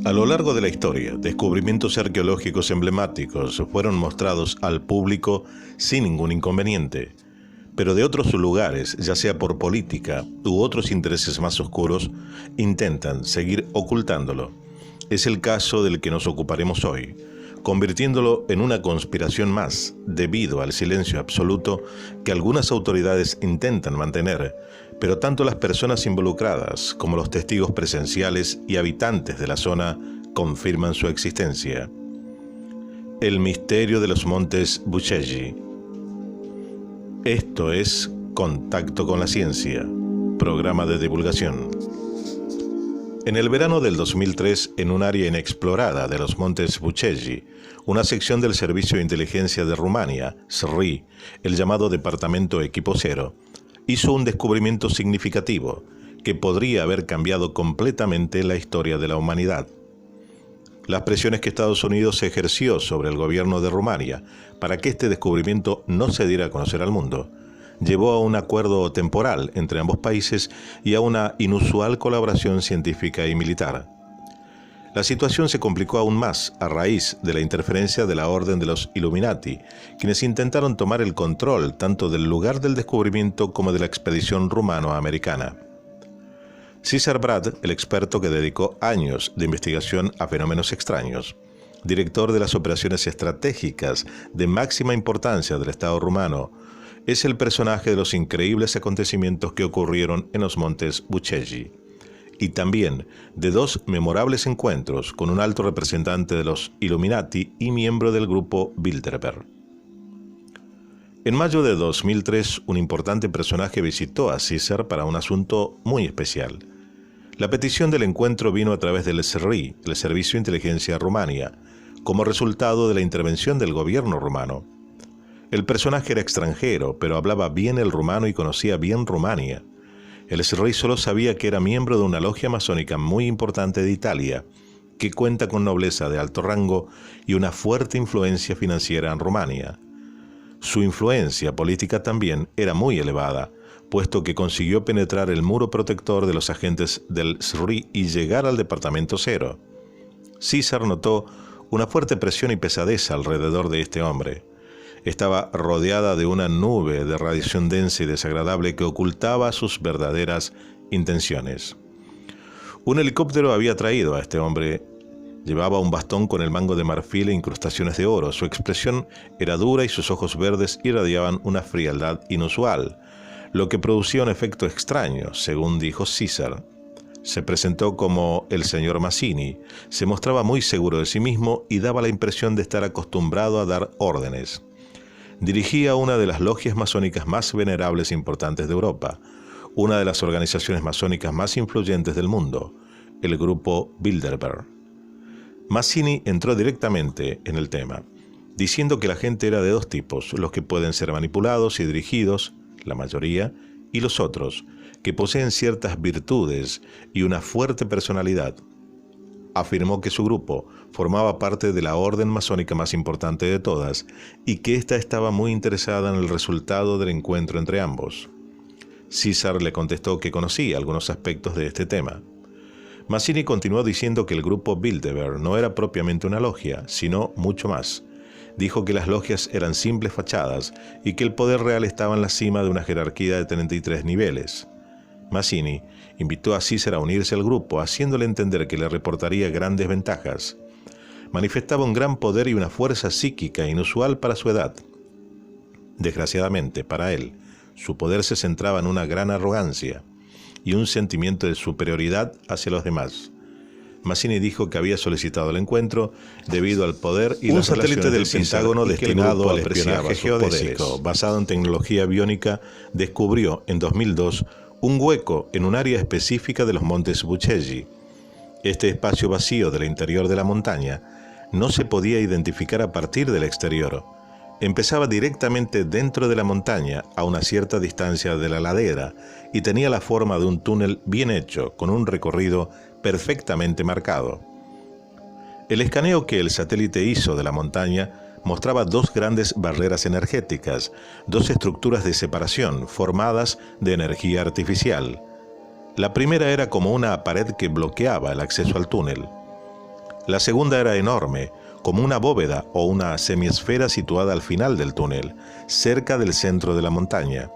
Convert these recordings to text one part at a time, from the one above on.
A lo largo de la historia, descubrimientos arqueológicos emblemáticos fueron mostrados al público sin ningún inconveniente, pero de otros lugares, ya sea por política u otros intereses más oscuros, intentan seguir ocultándolo. Es el caso del que nos ocuparemos hoy, convirtiéndolo en una conspiración más, debido al silencio absoluto que algunas autoridades intentan mantener, pero tanto las personas involucradas como los testigos presenciales y habitantes de la zona confirman su existencia. El misterio de los montes Buceggi. Esto es Contacto con la Ciencia, programa de divulgación. En el verano del 2003, en un área inexplorada de los montes Buceggi, una sección del Servicio de Inteligencia de Rumania, SRI, el llamado Departamento Equipo Cero, hizo un descubrimiento significativo que podría haber cambiado completamente la historia de la humanidad. Las presiones que Estados Unidos ejerció sobre el gobierno de Rumania para que este descubrimiento no se diera a conocer al mundo, llevó a un acuerdo temporal entre ambos países y a una inusual colaboración científica y militar. La situación se complicó aún más a raíz de la interferencia de la Orden de los Illuminati, quienes intentaron tomar el control tanto del lugar del descubrimiento como de la expedición rumano-americana. César Brad, el experto que dedicó años de investigación a fenómenos extraños, director de las operaciones estratégicas de máxima importancia del Estado rumano, es el personaje de los increíbles acontecimientos que ocurrieron en los montes Buceggi, y también de dos memorables encuentros con un alto representante de los Illuminati y miembro del grupo Bilderberg. En mayo de 2003, un importante personaje visitó a César para un asunto muy especial. La petición del encuentro vino a través del SRI, el Servicio de Inteligencia Rumania, como resultado de la intervención del gobierno rumano. El personaje era extranjero, pero hablaba bien el rumano y conocía bien Rumania. El SRI solo sabía que era miembro de una logia masónica muy importante de Italia, que cuenta con nobleza de alto rango y una fuerte influencia financiera en Rumania. Su influencia política también era muy elevada, puesto que consiguió penetrar el muro protector de los agentes del SRI y llegar al Departamento Cero. César notó una fuerte presión y pesadez alrededor de este hombre. Estaba rodeada de una nube de radiación densa y desagradable que ocultaba sus verdaderas intenciones. Un helicóptero había traído a este hombre. Llevaba un bastón con el mango de marfil e incrustaciones de oro. Su expresión era dura y sus ojos verdes irradiaban una frialdad inusual, lo que producía un efecto extraño, según dijo César. Se presentó como el señor Mazzini, se mostraba muy seguro de sí mismo y daba la impresión de estar acostumbrado a dar órdenes. Dirigía una de las logias masónicas más venerables e importantes de Europa, una de las organizaciones masónicas más influyentes del mundo, el grupo Bilderberg. Mazzini entró directamente en el tema, diciendo que la gente era de dos tipos, los que pueden ser manipulados y dirigidos, la mayoría, y los otros, que poseen ciertas virtudes y una fuerte personalidad. Afirmó que su grupo formaba parte de la orden masónica más importante de todas y que ésta estaba muy interesada en el resultado del encuentro entre ambos. César le contestó que conocía algunos aspectos de este tema. Mazzini continuó diciendo que el grupo Bilderberg no era propiamente una logia, sino mucho más. Dijo que las logias eran simples fachadas y que el poder real estaba en la cima de una jerarquía de 33 niveles. Mazzini invitó a César a unirse al grupo, haciéndole entender que le reportaría grandes ventajas. Manifestaba un gran poder y una fuerza psíquica inusual para su edad. Desgraciadamente, para él, su poder se centraba en una gran arrogancia y un sentimiento de superioridad hacia los demás. Mazzini dijo que había solicitado el encuentro debido al poder y las relaciones del Pentágono destinado al espionaje geodésico, basado en tecnología biónica, descubrió en 2002 un hueco en un área específica de los montes Buceggi. Este espacio vacío del interior de la montaña no se podía identificar a partir del exterior. Empezaba directamente dentro de la montaña, a una cierta distancia de la ladera, y tenía la forma de un túnel bien hecho, con un recorrido perfectamente marcado. El escaneo que el satélite hizo de la montaña mostraba dos grandes barreras energéticas, dos estructuras de separación formadas de energía artificial. La primera era como una pared que bloqueaba el acceso al túnel. La segunda era enorme, como una bóveda o una semiesfera situada al final del túnel, cerca del centro de la montaña.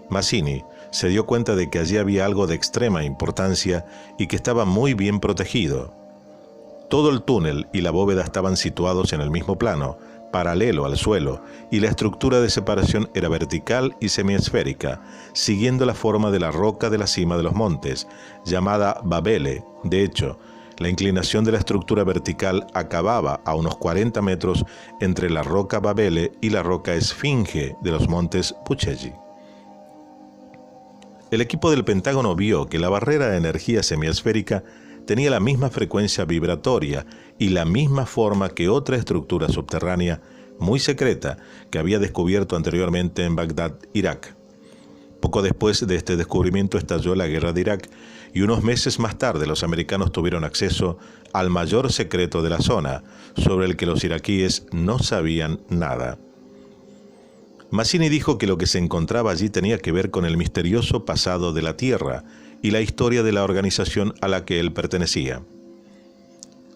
Mazzini se dio cuenta de que allí había algo de extrema importancia y que estaba muy bien protegido. Todo el túnel y la bóveda estaban situados en el mismo plano, paralelo al suelo, y la estructura de separación era vertical y semiesférica, siguiendo la forma de la roca de la cima de los montes, llamada Babele. De hecho, la inclinación de la estructura vertical acababa a unos 40 metros entre la roca Babele y la roca Esfinge de los montes Buceggi. El equipo del Pentágono vio que la barrera de energía semiesférica tenía la misma frecuencia vibratoria y la misma forma que otra estructura subterránea muy secreta que había descubierto anteriormente en Bagdad, Irak. Poco después de este descubrimiento estalló la guerra de Irak y unos meses más tarde los americanos tuvieron acceso al mayor secreto de la zona, sobre el que los iraquíes no sabían nada. Mazzini dijo que lo que se encontraba allí tenía que ver con el misterioso pasado de la Tierra y la historia de la organización a la que él pertenecía.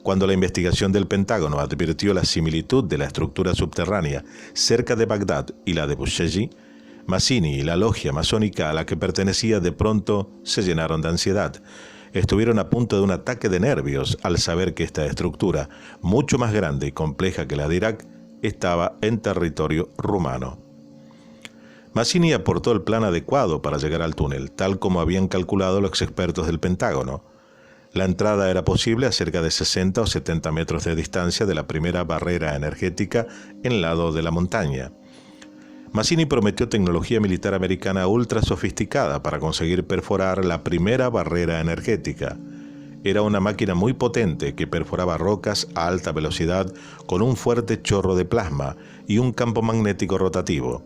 Cuando la investigación del Pentágono advirtió la similitud de la estructura subterránea cerca de Bagdad y la de Buceggi, Mazzini y la logia masónica a la que pertenecía de pronto se llenaron de ansiedad. Estuvieron a punto de un ataque de nervios al saber que esta estructura, mucho más grande y compleja que la de Irak, estaba en territorio rumano. Mazzini aportó el plan adecuado para llegar al túnel, tal como habían calculado los expertos del Pentágono. La entrada era posible a cerca de 60 o 70 metros de distancia de la primera barrera energética en el lado de la montaña. Mazzini prometió tecnología militar americana ultra sofisticada para conseguir perforar la primera barrera energética. Era una máquina muy potente que perforaba rocas a alta velocidad con un fuerte chorro de plasma y un campo magnético rotativo.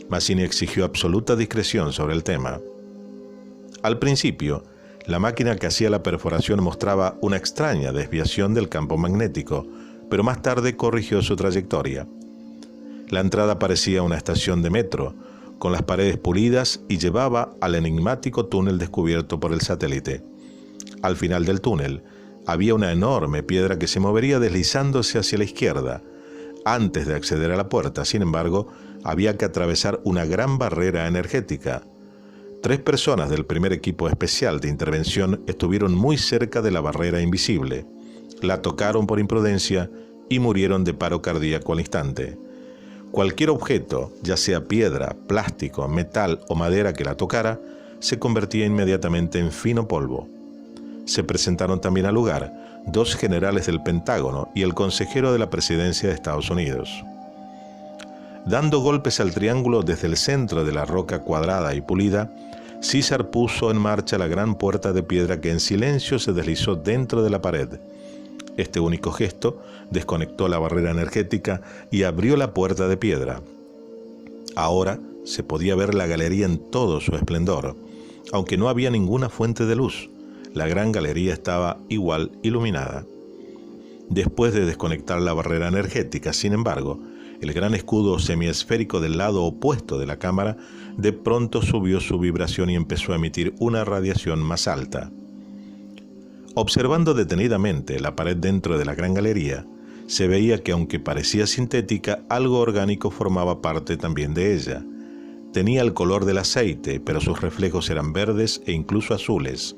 Mazzini exigió absoluta discreción sobre el tema. Al principio, la máquina que hacía la perforación mostraba una extraña desviación del campo magnético, pero más tarde corrigió su trayectoria. La entrada parecía una estación de metro, con las paredes pulidas y llevaba al enigmático túnel descubierto por el satélite. Al final del túnel, había una enorme piedra que se movería deslizándose hacia la izquierda. Antes de acceder a la puerta, sin embargo, había que atravesar una gran barrera energética. 3 personas del primer equipo especial de intervención estuvieron muy cerca de la barrera invisible. La tocaron por imprudencia y murieron de paro cardíaco al instante. Cualquier objeto, ya sea piedra, plástico, metal o madera que la tocara, se convertía inmediatamente en fino polvo. Se presentaron también al lugar 2 generales del Pentágono y el consejero de la presidencia de Estados Unidos. Dando golpes al triángulo desde el centro de la roca cuadrada y pulida, César puso en marcha la gran puerta de piedra que en silencio se deslizó dentro de la pared. Este único gesto desconectó la barrera energética y abrió la puerta de piedra. Ahora se podía ver la galería en todo su esplendor, aunque no había ninguna fuente de luz. La gran galería estaba igual iluminada. Después de desconectar la barrera energética, sin embargo, el gran escudo semiesférico del lado opuesto de la cámara de pronto subió su vibración y empezó a emitir una radiación más alta. Observando detenidamente la pared dentro de la gran galería, se veía que aunque parecía sintética, algo orgánico formaba parte también de ella. Tenía el color del aceite, pero sus reflejos eran verdes e incluso azules.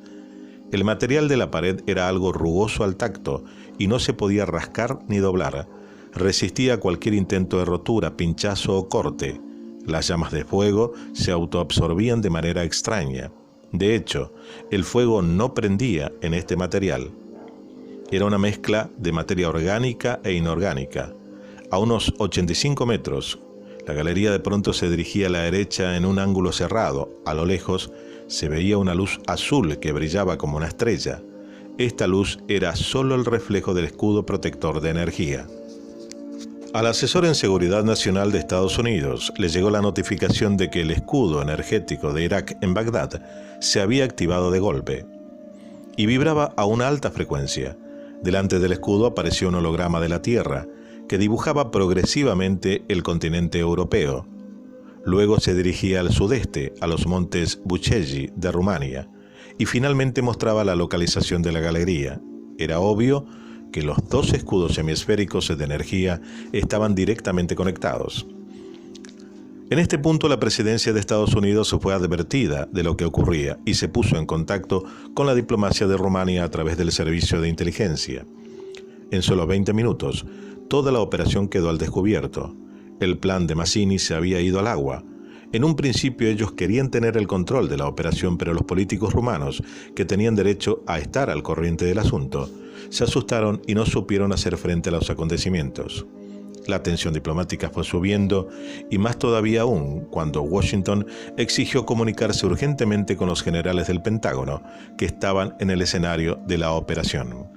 El material de la pared era algo rugoso al tacto y no se podía rascar ni doblar. Resistía a cualquier intento de rotura, pinchazo o corte. Las llamas de fuego se autoabsorbían de manera extraña. De hecho, el fuego no prendía en este material. Era una mezcla de materia orgánica e inorgánica. A unos 85 metros, la galería de pronto se dirigía a la derecha en un ángulo cerrado. A lo lejos se veía una luz azul que brillaba como una estrella. Esta luz era solo el reflejo del escudo protector de energía. Al asesor en seguridad nacional de Estados Unidos le llegó la notificación de que el escudo energético de Irak en Bagdad se había activado de golpe y vibraba a una alta frecuencia. Delante del escudo apareció un holograma de la Tierra que dibujaba progresivamente el continente europeo. Luego se dirigía al sudeste, a los montes Buceggi de Rumania, y finalmente mostraba la localización de la galería. Era obvio que los dos escudos hemisféricos de energía estaban directamente conectados. En este punto la presidencia de Estados Unidos fue advertida de lo que ocurría y se puso en contacto con la diplomacia de Rumania a través del servicio de inteligencia. En solo 20 minutos, toda la operación quedó al descubierto. El plan de Mazzini se había ido al agua. En un principio ellos querían tener el control de la operación, pero los políticos rumanos, que tenían derecho a estar al corriente del asunto, se asustaron y no supieron hacer frente a los acontecimientos. La tensión diplomática fue subiendo y más todavía aún cuando Washington exigió comunicarse urgentemente con los generales del Pentágono que estaban en el escenario de la operación.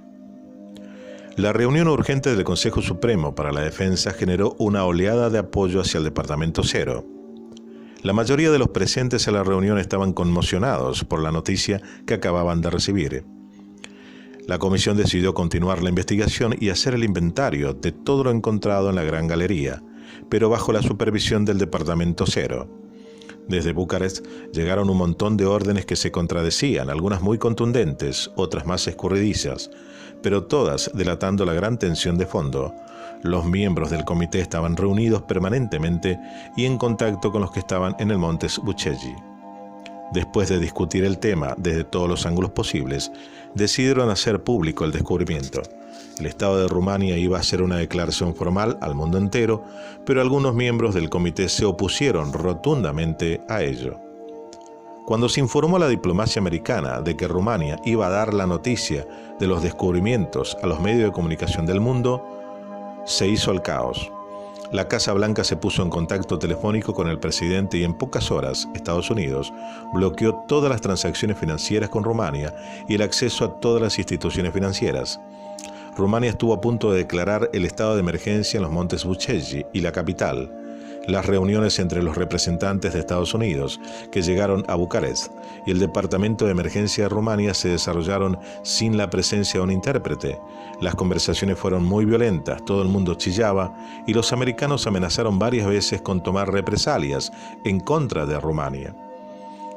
La reunión urgente del Consejo Supremo para la Defensa generó una oleada de apoyo hacia el Departamento Cero. La mayoría de los presentes a la reunión estaban conmocionados por la noticia que acababan de recibir. La comisión decidió continuar la investigación y hacer el inventario de todo lo encontrado en la Gran Galería, pero bajo la supervisión del Departamento Cero. Desde Bucarest llegaron un montón de órdenes que se contradecían, algunas muy contundentes, otras más escurridizas, pero todas delatando la gran tensión de fondo. Los miembros del comité estaban reunidos permanentemente y en contacto con los que estaban en el Monte Buceggi. Después de discutir el tema desde todos los ángulos posibles, decidieron hacer público el descubrimiento. El Estado de Rumania iba a hacer una declaración formal al mundo entero, pero algunos miembros del comité se opusieron rotundamente a ello. Cuando se informó a la diplomacia americana de que Rumania iba a dar la noticia de los descubrimientos a los medios de comunicación del mundo, se hizo el caos. La Casa Blanca se puso en contacto telefónico con el presidente y en pocas horas Estados Unidos bloqueó todas las transacciones financieras con Rumania y el acceso a todas las instituciones financieras. Rumania estuvo a punto de declarar el estado de emergencia en los Montes Buceggi y la capital. Las reuniones entre los representantes de Estados Unidos que llegaron a Bucarest y el Departamento de Emergencia de Rumania se desarrollaron sin la presencia de un intérprete. Las conversaciones fueron muy violentas, todo el mundo chillaba y los americanos amenazaron varias veces con tomar represalias en contra de Rumania.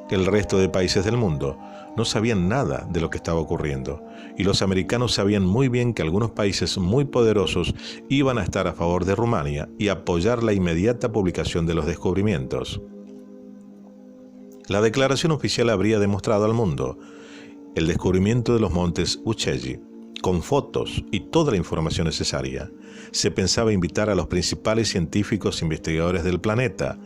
El resto de países del mundo no sabían nada de lo que estaba ocurriendo y los americanos sabían muy bien que algunos países muy poderosos iban a estar a favor de Rumania y apoyar la inmediata publicación de los descubrimientos. La declaración oficial habría demostrado al mundo el descubrimiento de los Montes Buceggi, con fotos y toda la información necesaria. Se pensaba invitar a los principales científicos e investigadores del planeta.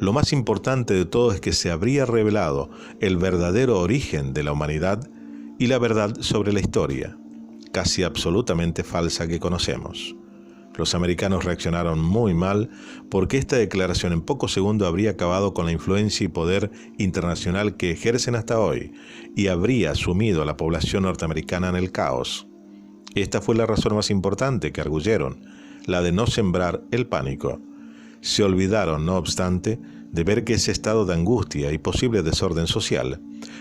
Lo más importante de todo es que se habría revelado el verdadero origen de la humanidad y la verdad sobre la historia, casi absolutamente falsa, que conocemos. Los americanos reaccionaron muy mal porque esta declaración en pocos segundos habría acabado con la influencia y poder internacional que ejercen hasta hoy y habría sumido a la población norteamericana en el caos. Esta fue la razón más importante que arguyeron, la de no sembrar el pánico. Se olvidaron, no obstante, de ver que ese estado de angustia y posible desorden social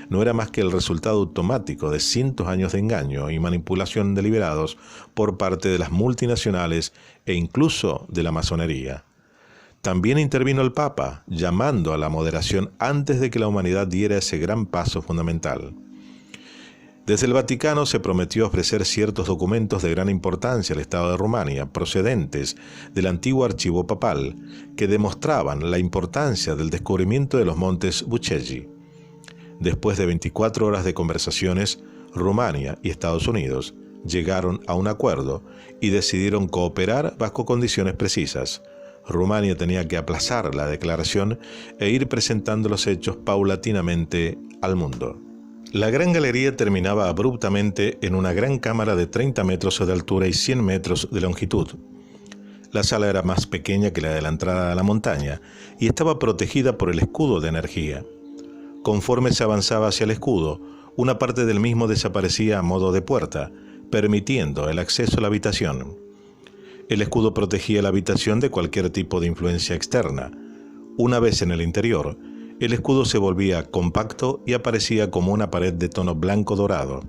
no era más que el resultado automático de cientos de años de engaño y manipulación deliberados por parte de las multinacionales e incluso de la masonería. También intervino el Papa, llamando a la moderación antes de que la humanidad diera ese gran paso fundamental. Desde el Vaticano se prometió ofrecer ciertos documentos de gran importancia al Estado de Rumania, procedentes del antiguo archivo papal, que demostraban la importancia del descubrimiento de los Montes Buceggi. Después de 24 horas de conversaciones, Rumania y Estados Unidos llegaron a un acuerdo y decidieron cooperar bajo condiciones precisas. Rumania tenía que aplazar la declaración e ir presentando los hechos paulatinamente al mundo. La Gran Galería terminaba abruptamente en una gran cámara de 30 metros de altura y 100 metros de longitud. La sala era más pequeña que la de la entrada a la montaña y estaba protegida por el escudo de energía. Conforme se avanzaba hacia el escudo, una parte del mismo desaparecía a modo de puerta, permitiendo el acceso a la habitación. El escudo protegía la habitación de cualquier tipo de influencia externa. Una vez en el interior, el escudo se volvía compacto y aparecía como una pared de tono blanco dorado.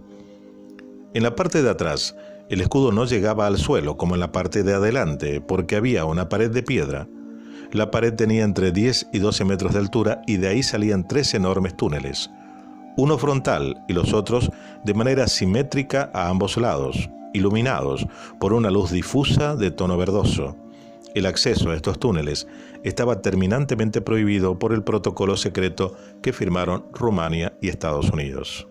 En la parte de atrás, el escudo no llegaba al suelo como en la parte de adelante, porque había una pared de piedra. La pared tenía entre 10 y 12 metros de altura y de ahí salían 3 enormes túneles, uno frontal y los otros de manera simétrica a ambos lados. iluminados por una luz difusa de tono verdoso. El acceso a estos túneles estaba terminantemente prohibido por el protocolo secreto que firmaron Rumania y Estados Unidos.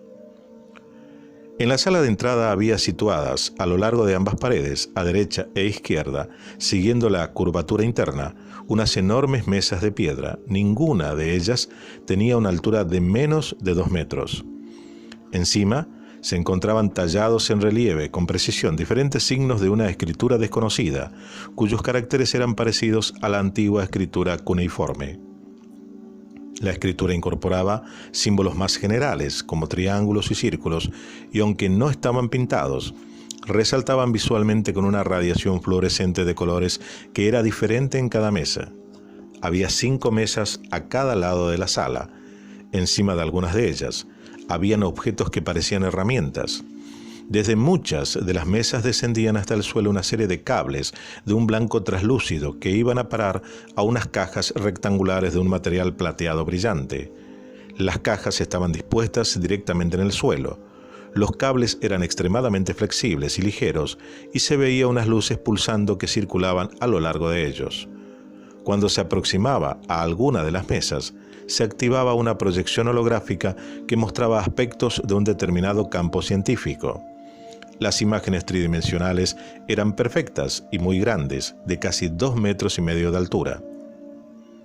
En la sala de entrada había situadas, a lo largo de ambas paredes, a derecha e izquierda, siguiendo la curvatura interna, unas enormes mesas de piedra. Ninguna de ellas tenía una altura de menos de 2 metros. Encima se encontraban tallados en relieve con precisión diferentes signos de una escritura desconocida, cuyos caracteres eran parecidos a la antigua escritura cuneiforme. La escritura incorporaba símbolos más generales, como triángulos y círculos, y aunque no estaban pintados, resaltaban visualmente con una radiación fluorescente de colores que era diferente en cada mesa. Había 5 mesas a cada lado de la sala. Encima de algunas de ellas habían objetos que parecían herramientas. Desde muchas de las mesas descendían hasta el suelo una serie de cables de un blanco traslúcido que iban a parar a unas cajas rectangulares de un material plateado brillante. Las cajas estaban dispuestas directamente en el suelo. Los cables eran extremadamente flexibles y ligeros y se veía unas luces pulsando que circulaban a lo largo de ellos. Cuando se aproximaba a alguna de las mesas, se activaba una proyección holográfica que mostraba aspectos de un determinado campo científico. Las imágenes tridimensionales eran perfectas y muy grandes, de casi 2,5 metros de altura.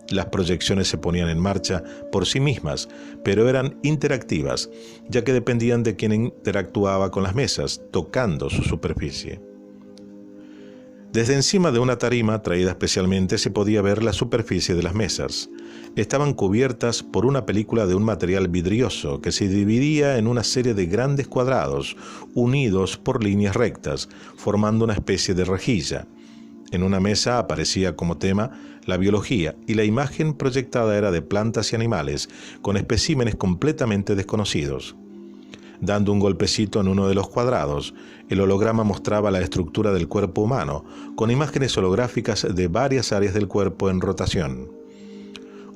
Las proyecciones se ponían en marcha por sí mismas, pero eran interactivas, ya que dependían de quien interactuaba con las mesas, tocando su superficie. Desde encima de una tarima traída especialmente se podía ver la superficie de las mesas. Estaban cubiertas por una película de un material vidrioso que se dividía en una serie de grandes cuadrados unidos por líneas rectas, formando una especie de rejilla. En una mesa aparecía como tema la biología y la imagen proyectada era de plantas y animales, con especímenes completamente desconocidos. Dando un golpecito en uno de los cuadrados, el holograma mostraba la estructura del cuerpo humano, con imágenes holográficas de varias áreas del cuerpo en rotación.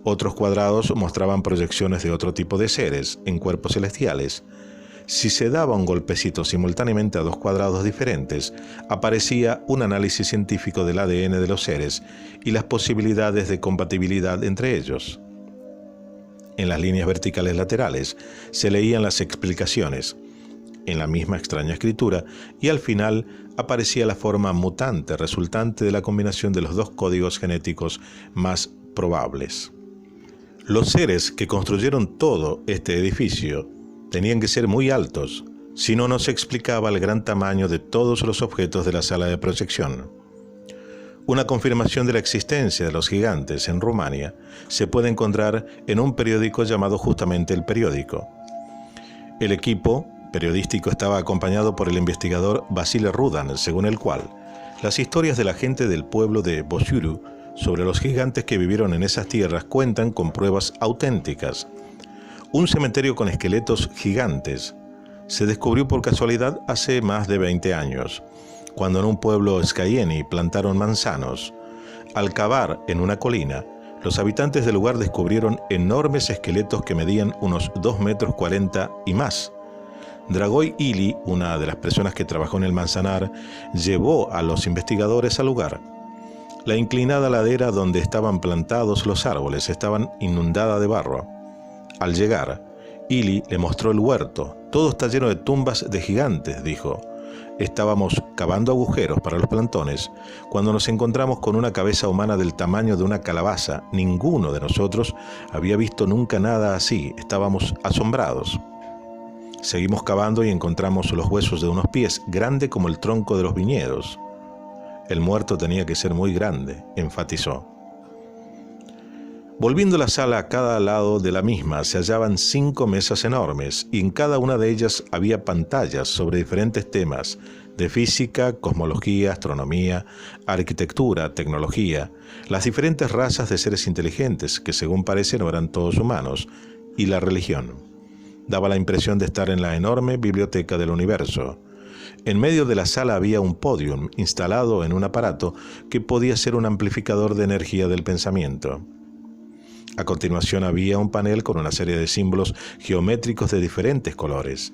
Otros cuadrados mostraban proyecciones de otro tipo de seres, en cuerpos celestiales. Si se daba un golpecito simultáneamente a 2 cuadrados diferentes, aparecía un análisis científico del ADN de los seres y las posibilidades de compatibilidad entre ellos. En las líneas verticales laterales se leían las explicaciones, en la misma extraña escritura, y al final aparecía la forma mutante resultante de la combinación de los 2 códigos genéticos más probables. Los seres que construyeron todo este edificio tenían que ser muy altos, si no se explicaba el gran tamaño de todos los objetos de la sala de proyección. Una confirmación de la existencia de los gigantes en Rumania se puede encontrar en un periódico llamado justamente El Periódico. El equipo periodístico estaba acompañado por el investigador Vasile Rudan, según el cual las historias de la gente del pueblo de Bosiuru sobre los gigantes que vivieron en esas tierras cuentan con pruebas auténticas. Un cementerio con esqueletos gigantes se descubrió por casualidad hace más de 20 años. Cuando en un pueblo Skayeni plantaron manzanos. Al cavar en una colina, los habitantes del lugar descubrieron enormes esqueletos que medían unos 2,40 metros y más. Dragoi Ili, una de las personas que trabajó en el manzanar, llevó a los investigadores al lugar. La inclinada ladera donde estaban plantados los árboles estaba inundada de barro. Al llegar, Ili le mostró el huerto. Todo está lleno de tumbas de gigantes, dijo. Estábamos cavando agujeros para los plantones cuando nos encontramos con una cabeza humana del tamaño de una calabaza. Ninguno de nosotros había visto nunca nada así. Estábamos asombrados. Seguimos cavando y encontramos los huesos de unos pies, grande como el tronco de los viñedos. El muerto tenía que ser muy grande, enfatizó. Volviendo la sala a cada lado de la misma se hallaban 5 mesas enormes y en cada una de ellas había pantallas sobre diferentes temas de física, cosmología, astronomía, arquitectura, tecnología, las diferentes razas de seres inteligentes que según parece no eran todos humanos, y la religión. Daba la impresión de estar en la enorme biblioteca del universo. En medio de la sala había un podium instalado en un aparato que podía ser un amplificador de energía del pensamiento. A continuación había un panel con una serie de símbolos geométricos de diferentes colores.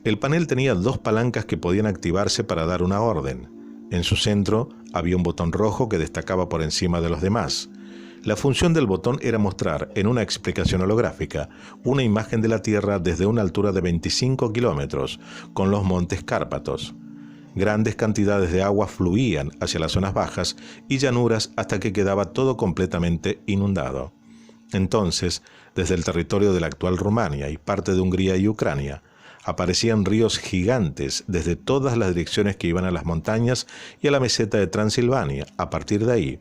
El panel tenía 2 palancas que podían activarse para dar una orden. En su centro había un botón rojo que destacaba por encima de los demás. La función del botón era mostrar, en una explicación holográfica, una imagen de la Tierra desde una altura de 25 kilómetros, con los montes Cárpatos. Grandes cantidades de agua fluían hacia las zonas bajas y llanuras hasta que quedaba todo completamente inundado. Entonces, desde el territorio de la actual Rumania y parte de Hungría y Ucrania, aparecían ríos gigantes desde todas las direcciones que iban a las montañas y a la meseta de Transilvania. A partir de ahí,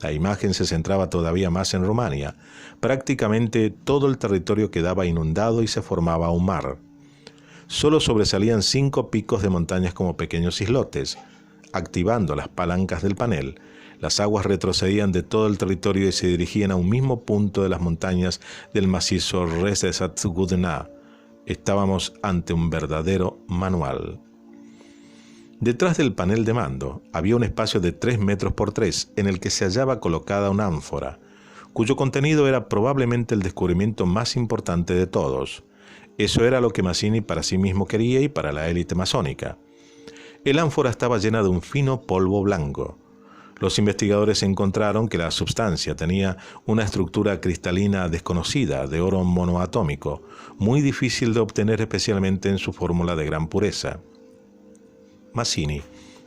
la imagen se centraba todavía más en Rumania. Prácticamente todo el territorio quedaba inundado y se formaba un mar. Solo sobresalían 5 picos de montañas como pequeños islotes. Activando las palancas del panel, las aguas retrocedían de todo el territorio y se dirigían a un mismo punto de las montañas del macizo Rezesat-Gudna. Estábamos ante un verdadero manual. Detrás del panel de mando había un espacio de 3 metros por 3 en el que se hallaba colocada una ánfora, cuyo contenido era probablemente el descubrimiento más importante de todos. Eso era lo que Mazzini para sí mismo quería y para la élite masónica. El ánfora estaba llena de un fino polvo blanco. Los investigadores encontraron que la sustancia tenía una estructura cristalina desconocida de oro monoatómico, muy difícil de obtener especialmente en su fórmula de gran pureza. Mazzini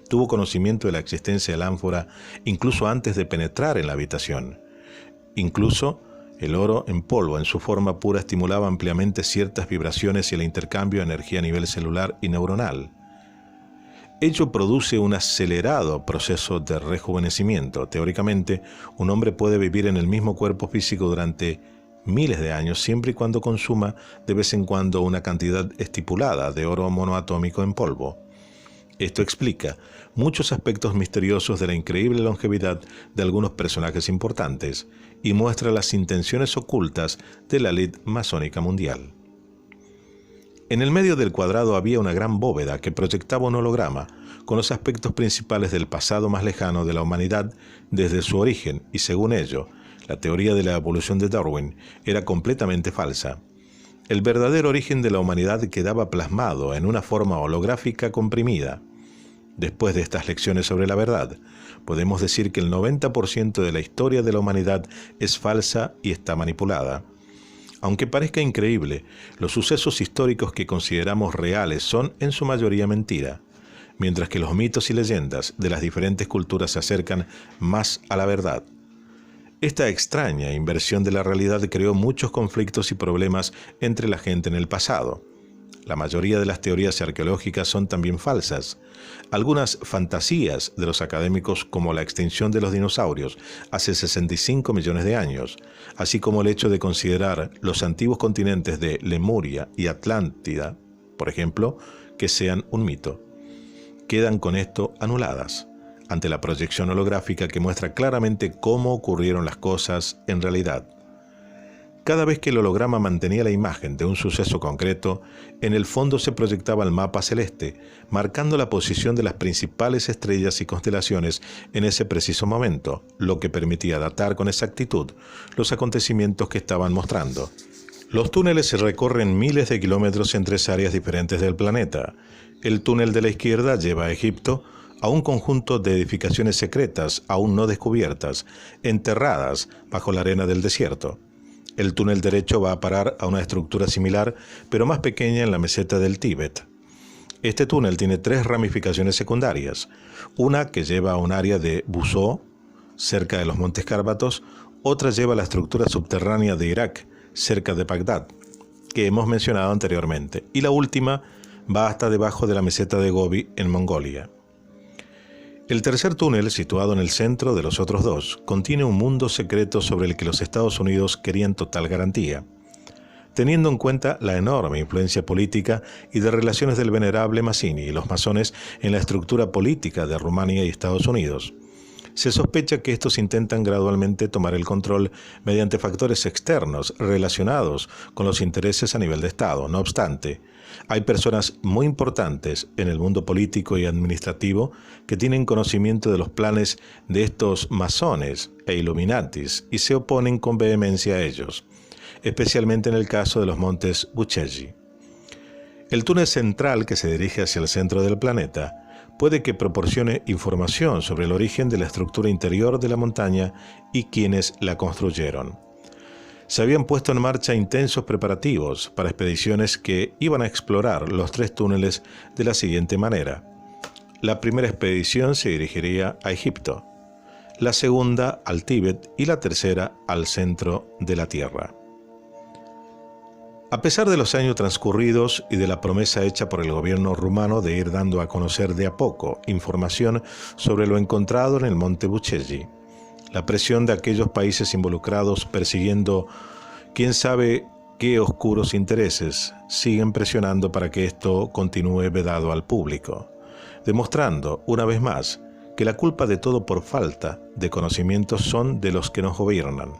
tuvo conocimiento de la existencia del ánfora incluso antes de penetrar en la habitación. Incluso el oro en polvo en su forma pura estimulaba ampliamente ciertas vibraciones y el intercambio de energía a nivel celular y neuronal. Ello produce un acelerado proceso de rejuvenecimiento. Teóricamente, un hombre puede vivir en el mismo cuerpo físico durante miles de años siempre y cuando consuma de vez en cuando una cantidad estipulada de oro monoatómico en polvo. Esto explica muchos aspectos misteriosos de la increíble longevidad de algunos personajes importantes y muestra las intenciones ocultas de la élite masónica mundial. En el medio del cuadrado había una gran bóveda que proyectaba un holograma con los aspectos principales del pasado más lejano de la humanidad desde su origen y, según ello, la teoría de la evolución de Darwin era completamente falsa. El verdadero origen de la humanidad quedaba plasmado en una forma holográfica comprimida. Después de estas lecciones sobre la verdad, podemos decir que el 90% de la historia de la humanidad es falsa y está manipulada. Aunque parezca increíble, los sucesos históricos que consideramos reales son en su mayoría mentira, mientras que los mitos y leyendas de las diferentes culturas se acercan más a la verdad. Esta extraña inversión de la realidad creó muchos conflictos y problemas entre la gente en el pasado. La mayoría de las teorías arqueológicas son también falsas. Algunas fantasías de los académicos, como la extinción de los dinosaurios hace 65 millones de años, así como el hecho de considerar los antiguos continentes de Lemuria y Atlántida, por ejemplo, que sean un mito, quedan con esto anuladas ante la proyección holográfica que muestra claramente cómo ocurrieron las cosas en realidad. Cada vez que el holograma mantenía la imagen de un suceso concreto, en el fondo se proyectaba el mapa celeste, marcando la posición de las principales estrellas y constelaciones en ese preciso momento, lo que permitía datar con exactitud los acontecimientos que estaban mostrando. Los túneles se recorren miles de kilómetros en 3 áreas diferentes del planeta. El túnel de la izquierda lleva a Egipto, a un conjunto de edificaciones secretas aún no descubiertas, enterradas bajo la arena del desierto. El túnel derecho va a parar a una estructura similar, pero más pequeña en la meseta del Tíbet. Este túnel tiene 3 ramificaciones secundarias, una que lleva a un área de Bushehr, cerca de los montes Cárpatos, otra lleva a la estructura subterránea de Irak, cerca de Bagdad, que hemos mencionado anteriormente, y la última va hasta debajo de la meseta de Gobi, en Mongolia. El tercer túnel, situado en el centro de los otros 2, contiene un mundo secreto sobre el que los Estados Unidos querían total garantía. Teniendo en cuenta la enorme influencia política y de relaciones del venerable Mazzini y los masones en la estructura política de Rumania y Estados Unidos, se sospecha que estos intentan gradualmente tomar el control mediante factores externos relacionados con los intereses a nivel de Estado. No obstante, hay personas muy importantes en el mundo político y administrativo que tienen conocimiento de los planes de estos masones e Illuminatis y se oponen con vehemencia a ellos, especialmente en el caso de los montes Buceggi. El túnel central que se dirige hacia el centro del planeta puede que proporcione información sobre el origen de la estructura interior de la montaña y quienes la construyeron. Se habían puesto en marcha intensos preparativos para expediciones que iban a explorar los 3 túneles de la siguiente manera. La primera expedición se dirigiría a Egipto, la segunda al Tíbet y la tercera al centro de la Tierra. A pesar de los años transcurridos y de la promesa hecha por el gobierno rumano de ir dando a conocer de a poco información sobre lo encontrado en el monte Buceggi, la presión de aquellos países involucrados persiguiendo quién sabe qué oscuros intereses siguen presionando para que esto continúe vedado al público, demostrando una vez más que la culpa de todo por falta de conocimientos son de los que nos gobiernan.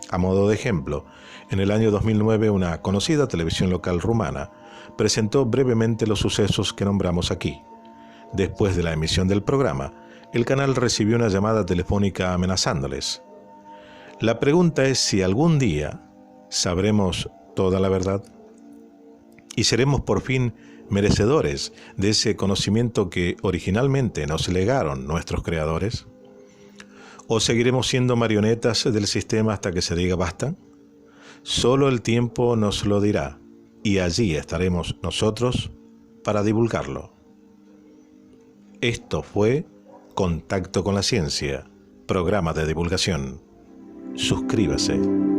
A modo de ejemplo, en el año 2009 una conocida televisión local rumana presentó brevemente los sucesos que nombramos aquí. Después de la emisión del programa, el canal recibió una llamada telefónica amenazándoles. La pregunta es si algún día sabremos toda la verdad y seremos por fin merecedores de ese conocimiento que originalmente nos legaron nuestros creadores. ¿O seguiremos siendo marionetas del sistema hasta que se diga basta? Solo el tiempo nos lo dirá, y allí estaremos nosotros para divulgarlo. Esto fue Contacto con la Ciencia, programa de divulgación. Suscríbase.